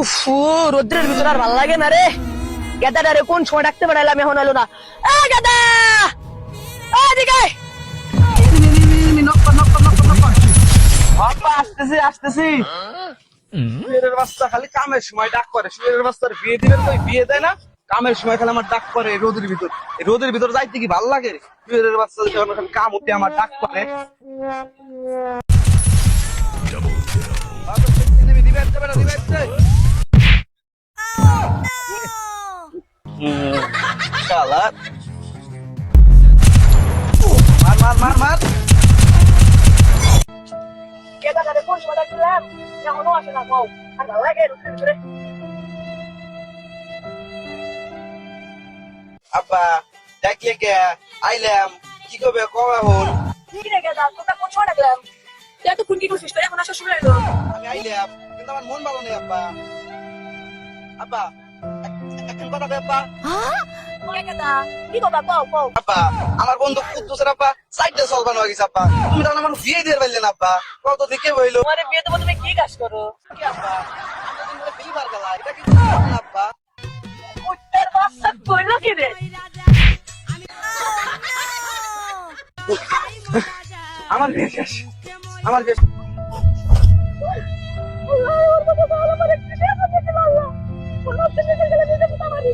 উফ, রোদ্রের ভিতর আর ভাল লাগে না রে। গেদাটারে কোন সময় ডাকতে পারাইলাম, এখন হলো না। গেদা, এদিকে আয়। বাবা আসতেছি আসতেছি। শুয়ের বাচ্চা খালি কামের সময় ডাক করে। শুয়ের বাচ্চার বিয়ে দিবেন কই, বিয়ে দেয় না। কামের সময় খালি আমার ডাক করে রোদের ভিতর। এই রোদের ভিতর যাইতে কি ভাল লাগে রে? শুয়ের বাচ্চা যখন খালি কাম উঠে আমার ডাক করে। শালা মার মার মার মার। গেদাটারে কোন সময় ডাকলাম, এখনো আসে না। কও আর ভাল লাগে রোদ্রের ভিতরে। আব্বা ডাকলে কে? আইলাম, কি করবে কবে হল? কি রে গেদা, তোকে কোন সময় ডাকলাম? তুই এত ফোন কি করছিস? তোর এখন আসা শুরু হইলো। আমি আইলাম, কিন্তু আমার মন ভালো নেই আব্বা। আব্বা একটা কথা কই আব্বা। গেদা, কি কথা কও কও। আব্বা আমার বন্ধু কুদ্দুসের আব্বা সাইডে চলবানো হয়ে গেছে আব্বা। তুমি তো আমার বিয়ে দিয়ে পারলে না আব্বা। কত দিকে হইলো? তোমার বিয়ে দেবো, তুমি কি কাজ করো? কি আব্বা, এতদিন ধরে বিবার গেলা, এটা কি ঠিক না আব্বা? কুত্তার বাচ্চা কইলো কি রে? আমার বিয়ে শেষ, আমার বিয়ে আল্লাহ, ওর কথা ভালো করে কিছু বলতে পারলাম। কোন দিন গেলে দিতে পারি।